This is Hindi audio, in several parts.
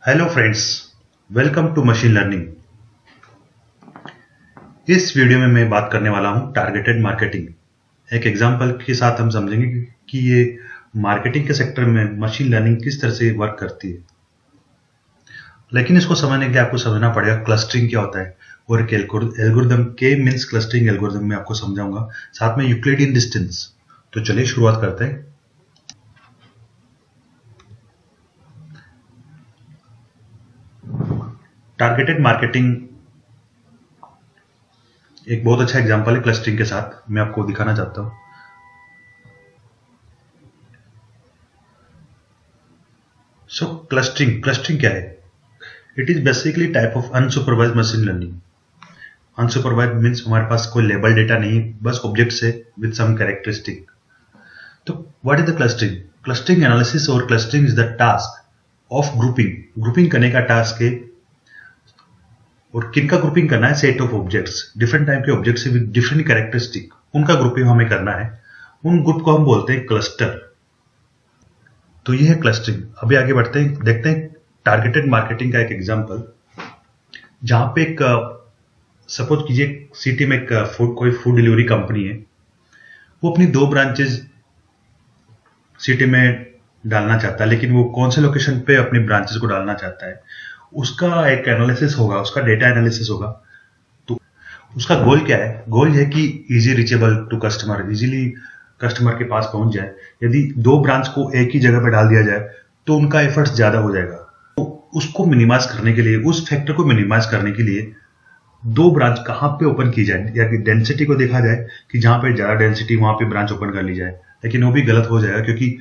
Hello friends, welcome to machine learning. इस वीडियो में मैं बात करने वाला हूं टारगेटेड मार्केटिंग। एक एग्जांपल के साथ हम समझेंगे कि ये मार्केटिंग के सेक्टर में मशीन लर्निंग किस तरह से वर्क करती है। लेकिन इसको समझने के लिए आपको समझना पड़ेगा क्लस्टरिंग क्या होता है और एक एल्गोरिदम के मींस क्लस्टरिंग एल्गोरिदम में आपको समझाऊंगा, साथ में यूक्लिडियन डिस्टेंस। तो चलिए शुरुआत करते हैं। टारगेटेड मार्केटिंग एक बहुत अच्छा एग्जांपल है क्लस्टरिंग के साथ, मैं आपको दिखाना चाहता हूं। सो क्लस्टरिंग क्या है? It is basically type of unsupervised machine learning. Unsupervised means हमारे पास कोई लेबल डेटा नहीं, बस ऑब्जेक्ट्स है विद सम कैरेक्टरिस्टिक। तो what is the clustering? Clustering analysis और clustering is the task of grouping करने का टास्क है। और किनका ग्रुपिंग करना है? Set of objects, different type के ऑब्जेक्ट्स विद डिफरेंट कैरेक्टरिस्टिक, उनका ग्रुपिंग हमें करना है। उन ग्रुप को हम बोलते हैं क्लस्टर। तो ये है क्लस्टरिंग। अभी आगे बढ़ते हैं, देखते हैं टारगेटेड मार्केटिंग का एक एग्जांपल, जहां पे एक सपोज कीजिए सिटी में कोई फूड डिलीवरी कंपनी है। वो अपनी 2 ब्रांचेस सिटी में डालना चाहता है, लेकिन वो कौन से लोकेशन पे अपनी ब्रांचेस को डालना चाहता है, उसका एक एनालिसिस होगा, उसका डेटा एनालिसिस होगा। तो उसका गोल क्या है? गोल है कि easy reachable to customer, easily customer के पास पहुंच जाए। यदि 2 ब्रांच को एक ही जगह पे डाल दिया जाए तो उनका एफर्ट्स ज्यादा हो जाएगा। तो उसको मिनिमाइज करने के लिए, उस फैक्टर को मिनिमाइज करने के लिए 2 ब्रांच कहां पे ओपन की जाए, या कि डेंसिटी को देखा जाए कि जहां पे ज्यादा डेंसिटी वहां पे ब्रांच ओपन कर ली जाए। लेकिन वो भी गलत हो जाएगा, क्योंकि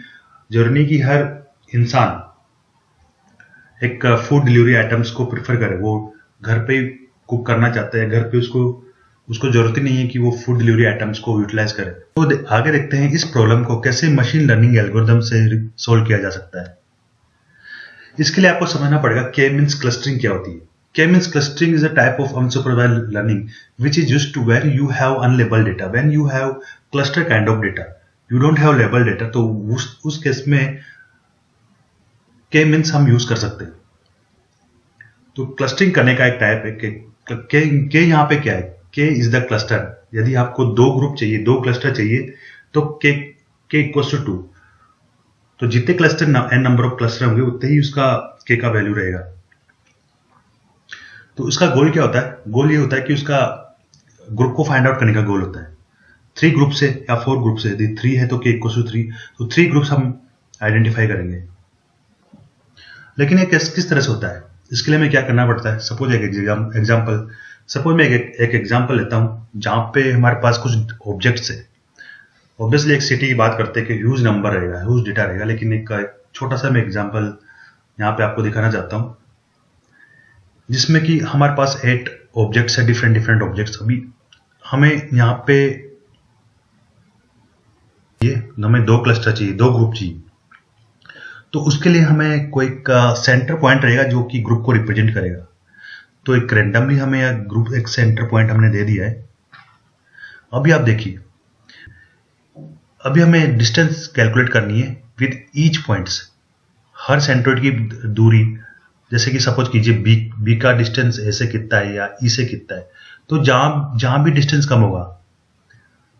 जरूरी कि हर इंसान एक फूड डिलीवरी आइटम्स को प्रेफर करे, वो घर पे कुक करना चाहता है, घर पे उसको जरूरत ही नहीं है कि वो फूड डिलीवरी आइटम्स को यूटिलाइज करे। तो आगे देखते हैं इस प्रॉब्लम को कैसे मशीन लर्निंग एल्गोरिथम से सोल्व किया जा सकता है। इसके लिए आपको समझना पड़ेगा के मींस क्लस्टरिंग क्या होती है। के means clustering is a type of unsupervised learning which is used to where you have unlabeled data. When you have cluster kind of data, you don't have labeled data, तो उस केस में के मींस हम यूज कर सकते हैं। तो क्लस्टरिंग करने का एक टाइप है के यहाँ पे क्या है? के इज द क्लस्टर। यदि आपको 2 ग्रुप चाहिए, 2 क्लस्टर चाहिए, तो के इक्वल्स टू 2। तो जितने cluster N number of cluster होंगे उतने ही उसका के का वैल्यू रहेगा। तो उसका गोल क्या होता है? गोल ये होता है कि उसका ग्रुप को फाइंड आउट करने का गोल होता है। 3 ग्रुप से या 4 ग्रुप से, यदि 3 है तो के इक्वल्स टू 3, तो 3 ग्रुप्स हम आइडेंटिफाई करेंगे। लेकिन ये किस तरह से होता है? इसके लिए हमें क्या करना पड़ता है? सपोज मैं एक एग्जांपल लेता हूं जहां पे हमारे पास कुछ ऑब्जेक्ट्स है। ऑब्वियसली एक सिटी की बात करते हैं कि ह्यूज नंबर रहेगा, ह्यूज डेटा रहेगा, लेकिन एक छोटा सा मैं एग्जांपल यहां पे आपको दिखाना चाहता हूं, जिसमें कि हमारे पास 8 ऑब्जेक्ट्स है, डिफरेंट ऑब्जेक्ट्स। अभी हमें यहां पे हमें 2 क्लस्टर चाहिए, 2 ग्रुप चाहिए। तो उसके लिए हमें कोई सेंटर पॉइंट रहेगा जो कि ग्रुप को रिप्रेजेंट करेगा। तो एक रैंडमली हमें ग्रुप एक सेंटर पॉइंट हमने दे दिया है। अभी आप देखिए, अभी हमें डिस्टेंस कैलकुलेट करनी है with each points, her centroid की दूरी। जैसे कि सपोज कीजिए बी का डिस्टेंस ए से कितना है या ई से कितना है। तो जहां भी डिस्टेंस कम होगा,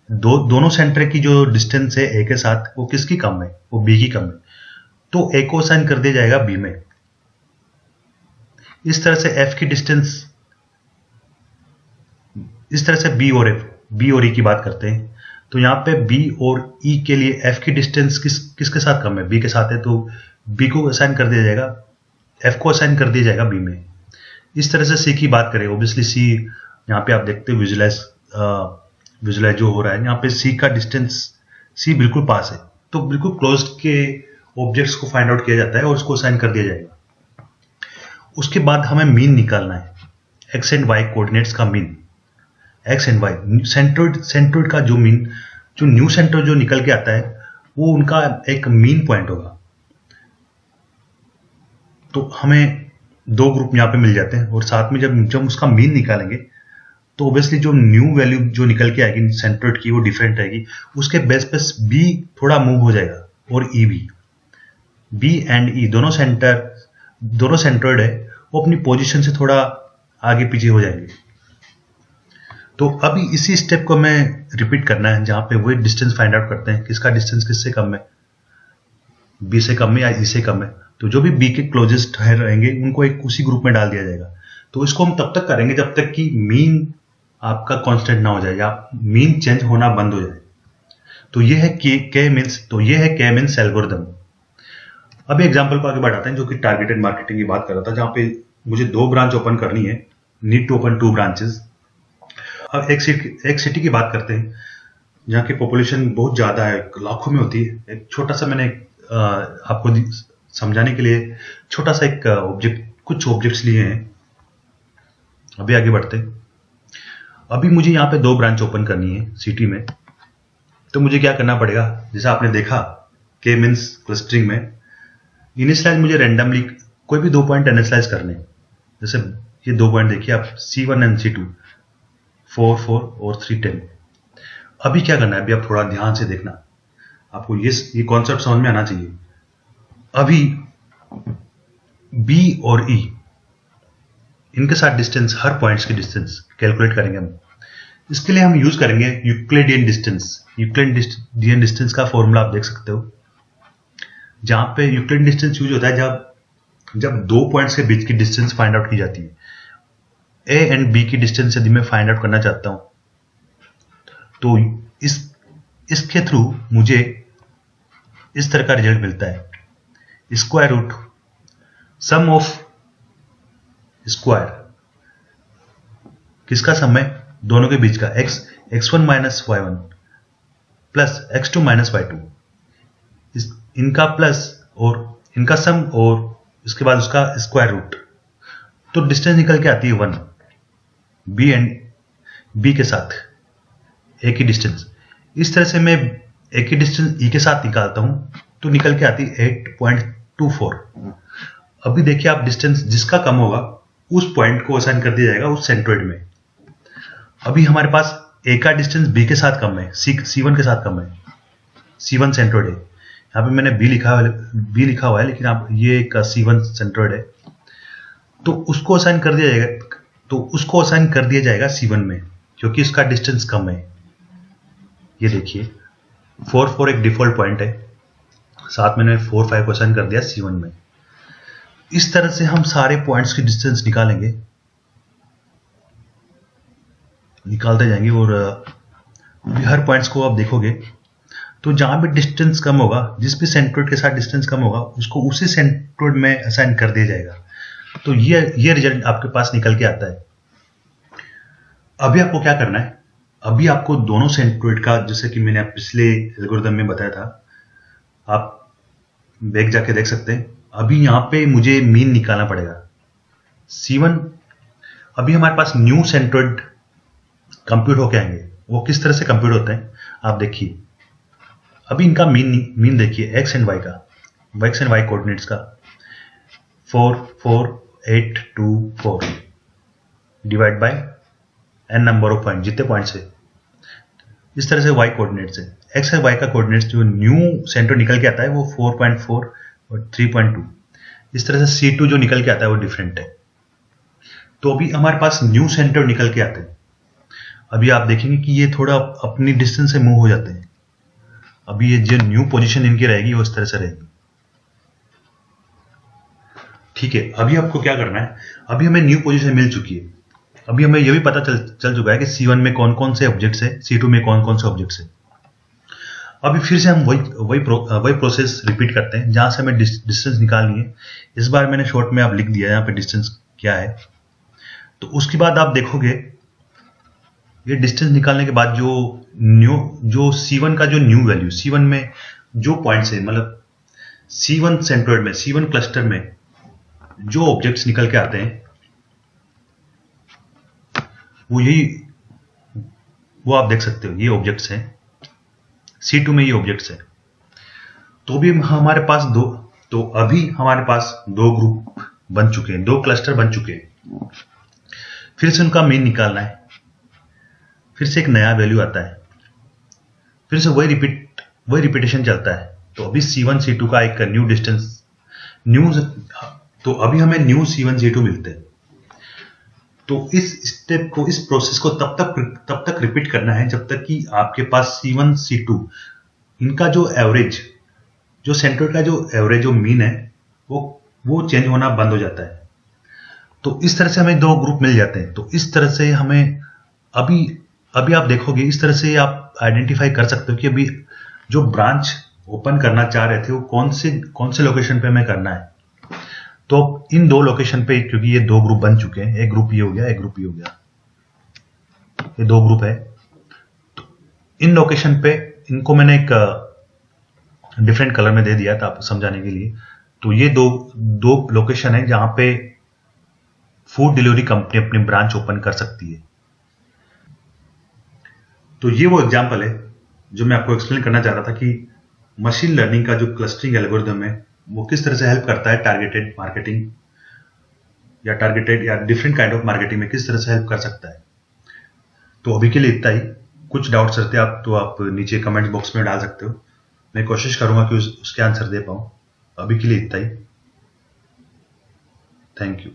दोनों सेंटर की जो डिस्टेंस है ए के साथ, वो किसकी कम है? वो बी की कम है। तो ए को असाइन कर दिया जाएगा बी में। इस तरह से एफ की डिस्टेंस, इस तरह से बी और ई की बात करते हैं। तो यहां पे बी और ई के लिए एफ की डिस्टेंस किसके साथ कम है? बी के साथ है, तो बी को असाइन कर दिया जाएगा, एफ को असाइन कर दिया जाएगा बी में। इस तरह से सी की बात करें, ऑब्वियसली सी, यहां पे आप देखते हो विजुलाइज जो हो रहा है, यहां पे सी का डिस्टेंस, सी बिल्कुल पास है, तो बिल्कुल क्लोज के ऑब्जेक्ट्स को फाइंड आउट किया जाता है और उसको असाइन कर दिया जाएगा। उसके बाद हमें मीन निकालना है, एक्स एंड वाई कोऑर्डिनेट्स का mean. X and Y centroid का जो मीन, जो न्यू सेंट्रोइड जो निकल के आता है, वो उनका एक मीन पॉइंट होगा। तो हमें 2 ग्रुप यहां पे मिल जाते हैं, और साथ में जब उसका मीन निकालेंगे तो ऑब्वियसली जो न्यू वैल्यू जो निकल के आएगी सेंट्रोइड की, वो डिफरेंट रहेगी। उसके बेस पे बी थोड़ा मूव हो जाएगा, और ई भी, बी एंड ई दोनों सेंटर दोनों सेंट्रोइड है वो अपनी पोजीशन से थोड़ा आगे पीछे हो जाएंगे। तो अभी इसी स्टेप को मैं रिपीट करना है जहां पे वही डिस्टेंस फाइंड आउट करते हैं किसका डिस्टेंस किससे कम है, बी से कम है या ई से कम है। तो जो भी बी के क्लोजेस्ट रहेंगे उनको एक उसी ग्रुप में डाल दिया जाएगा। तो इसको हम तब तक करेंगे जब तक कि मीन आपका कांस्टेंट ना हो जाए या मीन चेंज होना बंद हो जाए। तो ये है के मीन्स एल्गोरिथम। अब एग्जांपल को आगे बढ़ाते हैं जो कि टारगेटेड मार्केटिंग की बात कर रहा था, जहां पे मुझे 2 ब्रांच ओपन करनी है, नीड टू ओपन 2 ब्रांचेस। अब एक सिटी की बात करते हैं जहाँ की पॉपुलेशन बहुत ज्यादा है, लाखों में होती है। एक छोटा सा मैंने आपको समझाने के लिए छोटा सा एक कुछ ऑब्जेक्ट्स लिए हैं। अभी आगे बढ़ते हैं। अभी मुझे यहाँ पे 2 ब्रांच ओपन करनी है सिटी में। तो मुझे क्या करना पड़ेगा, जैसा आपने देखा के मीन्स क्लस्टरिंग में इनिशियलाइज मुझे रैंडमली कोई भी 2 पॉइंट इनिशियलाइज करने। जैसे ये 2 पॉइंट देखिए आप, C1 एंड C2, 4 4 और 3 10। अभी क्या करना है, अभी आप थोड़ा ध्यान से देखना, आपको ये कॉन्सेप्ट समझ में आना चाहिए। अभी B और E इनके साथ डिस्टेंस, हर पॉइंट्स की डिस्टेंस कैलकुलेट करेंगे हम। इसके लिए हम यूज करेंगे यूक्लिडियन डिस्टेंस। यूक्लिडियन डिस्टेंस का फॉर्मूला आप देख सकते हो, जहां पे यूक्लिडियन डिस्टेंस यूज होता है जब 2 पॉइंट्स के बीच की डिस्टेंस फाइंड आउट की जाती है। ए एंड बी की डिस्टेंस यदि मैं फाइंड आउट करना चाहता हूं तो इसके थ्रू मुझे इस तरह का रिजल्ट मिलता है, square root sum of square किसका सम है, दोनों के बीच का, x1 minus y1 plus x2 minus y2, इनका प्लस और इनका सम और इसके बाद उसका स्क्वायर रूट। तो डिस्टेंस निकल के आती है 1 बी एंड बी के साथ एक ही डिस्टेंस। इस तरह से मैं एक ही डिस्टेंस ई के साथ निकालता हूं तो निकल के आती है 8.24। अभी देखिए आप, डिस्टेंस जिसका कम होगा उस पॉइंट को असाइन कर दिया जाएगा उस सेंट्रोइड में। अभी हमारे पास ए का डिस्टेंस बी के साथ कम है, C1 के साथ कम है, C1 सेंट्रोइड है। यहाँ पे मैंने बी लिखा हुआ है लेकिन आप ये एक C1 सेंट्रोइड है। तो उसको असाइन कर दिया जाएगा C1 में क्योंकि इसका डिस्टेंस कम है। ये देखिए 4 4 एक डिफॉल्ट पॉइंट है, साथ में 4 5 को असाइन कर दिया C1 में। इस तरह से हम सारे पॉइंट्स की डिस्टेंस निकालते जाएंगे और हर पॉइंट्स को आप देखोगे तो जहां भी डिस्टेंस कम होगा, जिस भी सेंट्रोइड के साथ डिस्टेंस कम होगा उसको उसी सेंट्रोइड में असाइन कर दिया जाएगा। तो ये रिजल्ट आपके पास निकल के आता है। अभी आपको क्या करना है, अभी आपको दोनों सेंट्रोइड का, जैसे कि मैंने पिछले एल्गोरिथम में बताया था, आप बैक जाके देख सकते हैं। अभी यहां पे मुझे मीन निकालना पड़ेगा C1। अभी हमारे पास न्यू सेंट्रोइड कंप्यूट होके आएंगे। वो किस तरह से कंप्यूट होते हैं आप देखिए। अभी इनका मीन देखिए, x एंड y कोऑर्डिनेट्स का 4 4 8 2 4 divide by n number of point, जितने पॉइंट्स है। इस तरह से y कोऑर्डिनेट्स है, x और y का कोऑर्डिनेट्स जो न्यू सेंटर निकल के आता है वो 4.4 और 3.2। इस तरह से C2 जो निकल के आता है वो डिफरेंट है। तो अभी हमारे पास न्यू सेंटर निकल के आते हैं। अभी आप देखेंगे कि ये थोड़ा अपनी डिस्टेंस से मूव हो जाते हैं। अभी ये जो न्यू पोजीशन इनकी रहेगी वो इस तरह से रहेगी। ठीक है, अभी आपको क्या करना है, अभी हमें न्यू पोजीशन मिल चुकी है। अभी हमें यह भी पता चल चुका है कि C1 में कौन कौन से ऑब्जेक्ट्स है, C2 में कौन कौन से ऑब्जेक्ट्स है। अभी फिर से हम वही प्रोसेस रिपीट करते हैं जहां से हमें डिस्टेंस निकालनी है। इस बार मैंने शॉर्ट में आप लिख दिया यहाँ पे डिस्टेंस क्या है। तो उसके बाद आप देखोगे ये डिस्टेंस निकालने के बाद जो C1 का जो न्यू वैल्यू, C1 में जो पॉइंट्स है, मतलब C1 सेंट्रोइड में, C1 क्लस्टर में जो ऑब्जेक्ट्स निकल के आते हैं वो आप देख सकते हो, ये ऑब्जेक्ट्स हैं। C2 में ये ऑब्जेक्ट्स हैं। तो भी हमारे पास अभी हमारे पास 2 ग्रुप बन चुके हैं, 2 क्लस्टर बन चुके हैं। फिर से उनका मीन निकालना है, फिर से एक नया वैल्यू आता है, फिर से वही रिपीटेशन चलता है। तो अभी C1 C2 का एक न्यू डिस्टेंस, तो अभी हमें न्यू C1 C2 मिलते हैं। तो इस स्टेप को, इस प्रोसेस को तब तक रिपीट करना है जब तक कि आपके पास C1 C2 इनका जो एवरेज, जो सेंटर का जो एवरेज, जो मीन है, वो चेंज होना बंद हो जाता है। तो इस तरह से हमें दो ग्रुप मिल जाते हैं। तो इस तरह से हमें अभी आप देखोगे, इस तरह से आप आइडेंटिफाई कर सकते हो कि अभी जो ब्रांच ओपन करना चाह रहे थे वो कौन से लोकेशन पे हमें करना है। तो इन दो लोकेशन पे, क्योंकि ये दो ग्रुप बन चुके हैं, एक ग्रुप ये हो गया, एक ग्रुप ये हो गया, ये दो ग्रुप है। तो इन लोकेशन पे इनको मैंने एक डिफरेंट कलर में दे दिया था आपको समझाने के लिए। तो ये दो लोकेशन है जहां पे फूड डिलीवरी कंपनी अपनी ब्रांच ओपन कर सकती है। तो ये वो एग्जांपल है जो मैं आपको एक्सप्लेन करना चाह रहा था कि मशीन लर्निंग का जो क्लस्टरिंग एल्गोरिथम है वो किस तरह से हेल्प करता है टारगेटेड मार्केटिंग या डिफरेंट काइंड ऑफ मार्केटिंग में, किस तरह से हेल्प कर सकता है। तो अभी के लिए इतना ही। कुछ डाउट्स रहते हैं तो आप नीचे कमेंट बॉक्स में डाल सकते हो, मैं कोशिश करूंगा कि उसके आंसर दे पाऊं। अभी के लिए इतना ही। Thank you.